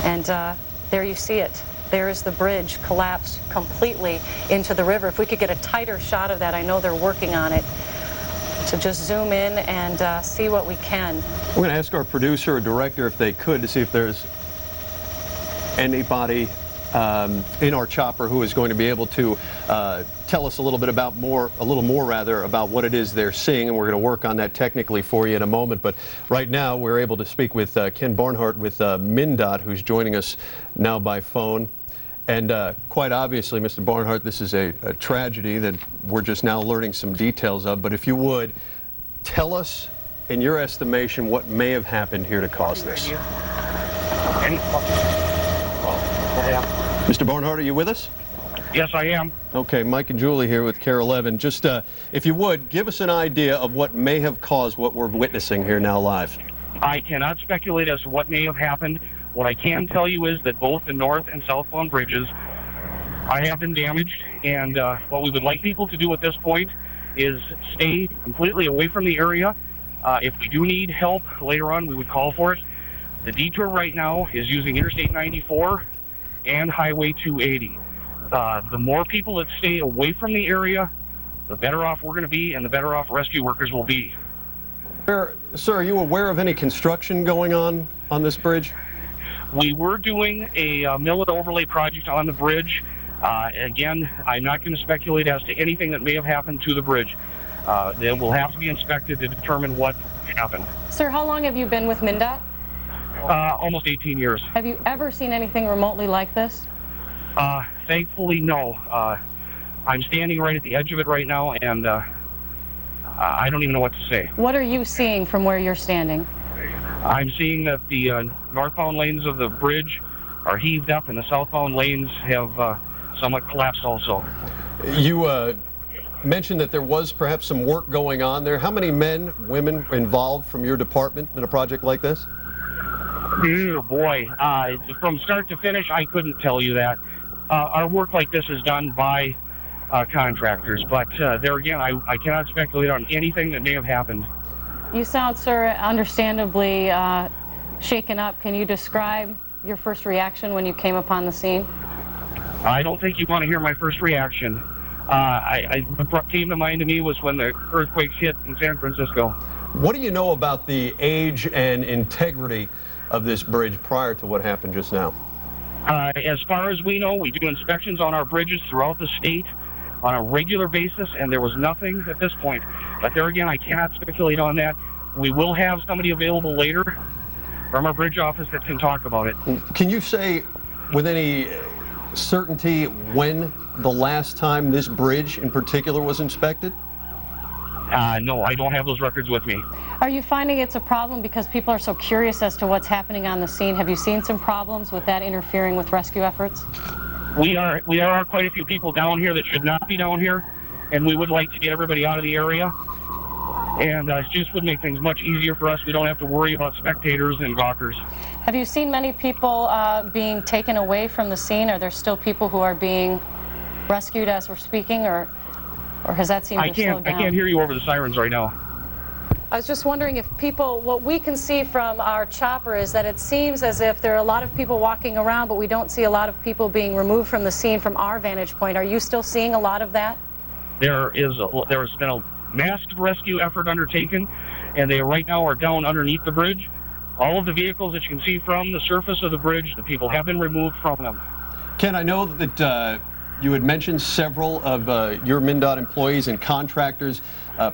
And there you see it. There is the bridge collapsed completely into the river. If we could get a tighter shot of that, I know they're working on it, to just zoom in and see what we can. We're going to ask our producer or director if they could to see if there's anybody in our chopper who is going to be able to tell us a little more about what it is they're seeing, and we're going to work on that technically for you in a moment. But right now we're able to speak with Ken Barnhart with MnDOT, who's joining us now by phone. And quite obviously, Mr. Barnhart, this is a tragedy that we're just now learning some details of. But if you would, tell us, in your estimation, what may have happened here to cause this. Mr. Barnhart, are you with us? Yes, I am. Okay, Mike and Julie here with KARE-11. Just, if you would, give us an idea of what may have caused what we're witnessing here now live. I cannot speculate as to what may have happened. What I can tell you is that both the north and southbound bridges have been damaged, and what we would like people to do at this point is stay completely away from the area. If we do need help later on, we would call for it. The detour right now is using Interstate 94 and Highway 280. The more people that stay away from the area, the better off we're going to be, and the better off rescue workers will be. Sir, are you aware of any construction going on this bridge? We were doing a mill and overlay project on the bridge. Again, I'm not going to speculate as to anything that may have happened to the bridge. They will have to be inspected to determine what happened. Sir, how long have you been with MnDOT? Almost 18 years. Have you ever seen anything remotely like this? Thankfully, no. I'm standing right at the edge of it right now, and I don't even know what to say. What are you seeing from where you're standing? I'm seeing that the northbound lanes of the bridge are heaved up, and the southbound lanes have somewhat collapsed also. You mentioned that there was perhaps some work going on there. How many men, women involved from your department in a project like this? Oh boy, from start to finish, I couldn't tell you that. Our work like this is done by contractors, but there again, I cannot speculate on anything that may have happened. You sound, sir, understandably shaken up. Can you describe your first reaction when you came upon the scene? I don't think you want to hear my first reaction. What came to mind to me was when the earthquakes hit in San Francisco. What do you know about the age and integrity of this bridge prior to what happened just now? As far as we know, we do inspections on our bridges throughout the state on a regular basis, and there was nothing at this point. But there again, I cannot speculate on that. We will have somebody available later from our bridge office that can talk about it. Can you say with any certainty when the last time this bridge in particular was inspected? No, I don't have those records with me. Are you finding it's a problem because people are so curious as to what's happening on the scene? Have you seen some problems with that interfering with rescue efforts? We are quite a few people down here that should not be down here, and we would like to get everybody out of the area. And it just would make things much easier for us. We don't have to worry about spectators and gawkers. Have you seen many people being taken away from the scene? Are there still people who are being rescued as we're speaking, or has that seemed to have slowed down? I can't hear you over the sirens right now. I was just wondering if people, what we can see from our chopper is that it seems as if there are a lot of people walking around, but we don't see a lot of people being removed from the scene from our vantage point. Are you still seeing a lot of that? There has been a massive rescue effort undertaken, and they right now are down underneath the bridge. All of the vehicles that you can see from the surface of the bridge, the people have been removed from them. Ken, I know that you had mentioned several of your MnDOT employees and contractors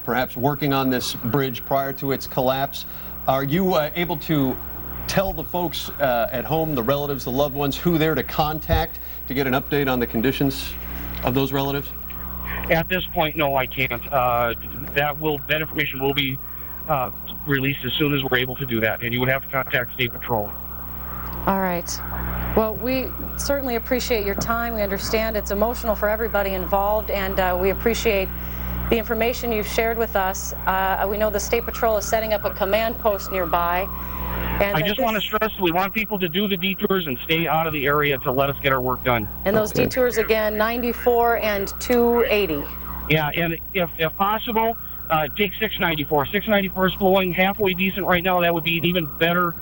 perhaps working on this bridge prior to its collapse. Are you able to tell the folks at home, the relatives, the loved ones, who they're to contact to get an update on the conditions of those relatives? At this point, no, I can't. That information will be released as soon as we're able to do that, and you would have to contact State Patrol. All right. Well, we certainly appreciate your time. We understand it's emotional for everybody involved, and we appreciate the information you've shared with us. We know the State Patrol is setting up a command post nearby. And I just want to stress, we want people to do the detours and stay out of the area to let us get our work done. And those detours, again, 94 and 280. Yeah, and if possible, take 694. 694 is flowing halfway decent right now. That would be an even better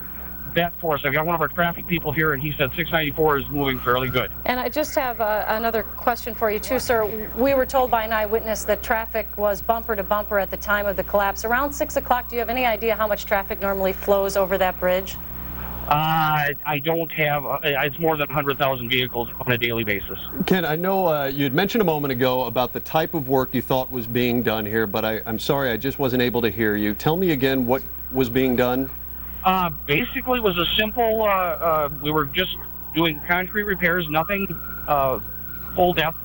that for us. I've got one of our traffic people here, and he said 694 is moving fairly good. And I just have another question for you, too, sir. We were told by an eyewitness that traffic was bumper to bumper at the time of the collapse. Around 6 o'clock, do you have any idea how much traffic normally flows over that bridge? I don't have, it's more than 100,000 vehicles on a daily basis. Ken, I know you had mentioned a moment ago about the type of work you thought was being done here, but I'm sorry, I just wasn't able to hear you. Tell me again what was being done. Basically, it was a simple, we were just doing concrete repairs, nothing full depth,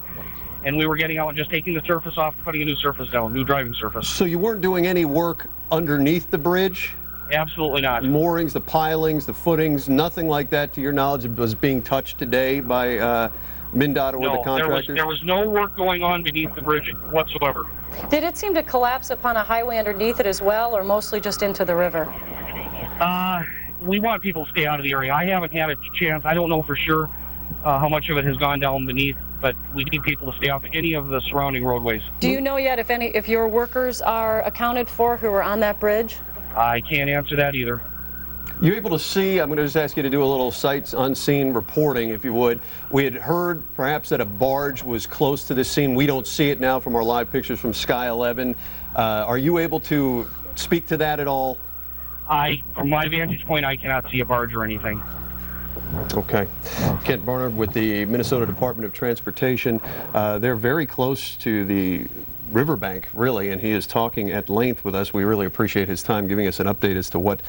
and we were getting out and just taking the surface off, putting a new surface down, new driving surface. So you weren't doing any work underneath the bridge? Absolutely not. Moorings, the pilings, the footings, nothing like that, to your knowledge, was being touched today by MnDOT or the contractors? There was no work going on beneath the bridge whatsoever. Did it seem to collapse upon a highway underneath it as well, or mostly just into the river? We want people to stay out of the area. I haven't had a chance. I don't know for sure how much of it has gone down beneath, but we need people to stay off any of the surrounding roadways. Do you know yet if your workers are accounted for who are on that bridge? I can't answer that either. You're able to see, I'm going to just ask you to do a little sights unseen reporting, if you would. We had heard perhaps that a barge was close to the scene. We don't see it now from our live pictures from Sky 11. Are you able to speak to that at all? From my vantage point, I cannot see a barge or anything. Okay. Kent Barnard with the Minnesota Department of Transportation. They're very close to the riverbank, really, and he is talking at length with us. We really appreciate his time giving us an update as to what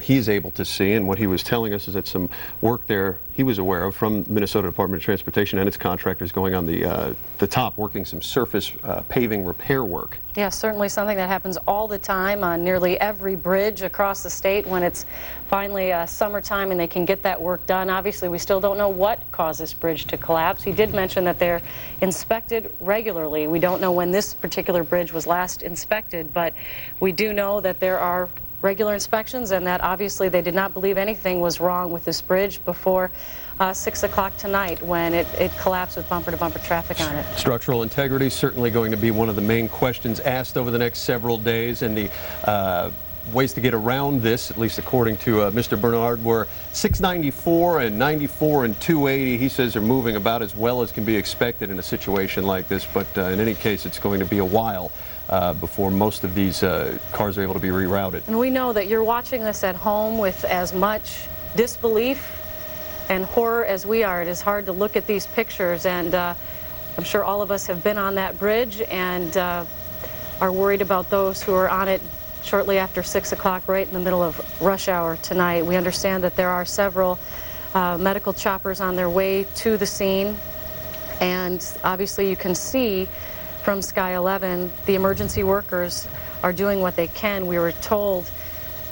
he's able to see, and what he was telling us is that some work there he was aware of from Minnesota Department of Transportation and its contractors going on the top, working some surface paving repair work. Yeah, certainly something that happens all the time on nearly every bridge across the state when it's finally summertime and they can get that work done. Obviously, we still don't know what caused this bridge to collapse. He did mention that they're inspected regularly. We don't know when this particular bridge was last inspected, but we do know that there are regular inspections and that obviously they did not believe anything was wrong with this bridge before 6 o'clock tonight when it collapsed with bumper-to-bumper traffic on it. Structural integrity certainly going to be one of the main questions asked over the next several days, and the ways to get around this, at least according to Mr. Bernard, were 694 and 94 and 280. He says they're moving about as well as can be expected in a situation like this, but in any case, it's going to be a while before most of these cars are able to be rerouted. And we know that you're watching this at home with as much disbelief and horror as we are. It is hard to look at these pictures, and I'm sure all of us have been on that bridge and are worried about those who are on it shortly after 6 o'clock, right in the middle of rush hour tonight. We understand that there are several medical choppers on their way to the scene, and obviously you can see from Sky 11 the emergency workers are doing what they can. We were told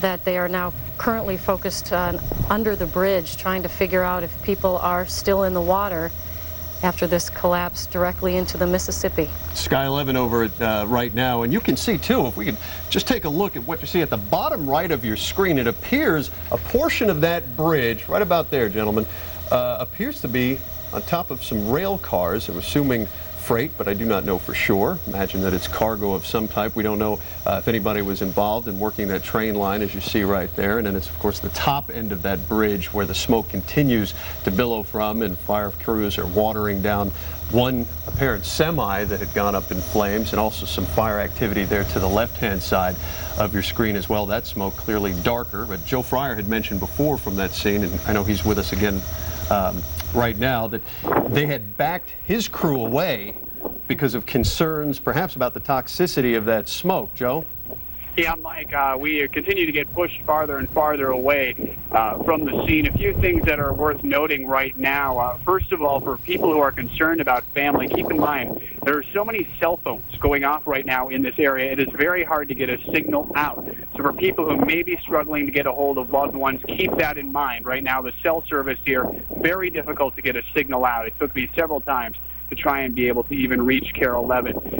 that they are now currently focused on under the bridge, trying to figure out if people are still in the water after this collapse directly into the Mississippi. Sky 11 over it right now, and you can see too, if we could just take a look at what you see at the bottom right of your screen, it appears a portion of that bridge, right about there, gentlemen, appears to be on top of some rail cars. I'm assuming freight, but I do not know for sure. Imagine that it's cargo of some type. We don't know if anybody was involved in working that train line, as you see right there. And then it's, of course, the top end of that bridge where the smoke continues to billow from, and fire crews are watering down one apparent semi that had gone up in flames, and also some fire activity there to the left-hand side of your screen as well. That smoke clearly darker, but Joe Fryer had mentioned before from that scene, and I know he's with us again right now, that they had backed his crew away because of concerns perhaps about the toxicity of that smoke. Joe? Yeah, Mike, we continue to get pushed farther and farther away from the scene. A few things that are worth noting right now. First of all, for people who are concerned about family, keep in mind there are so many cell phones going off right now in this area. It is very hard to get a signal out. So for people who may be struggling to get a hold of loved ones, keep that in mind. Right now, the cell service here, very difficult to get a signal out. It took me several times to try and be able to even reach KARE-11.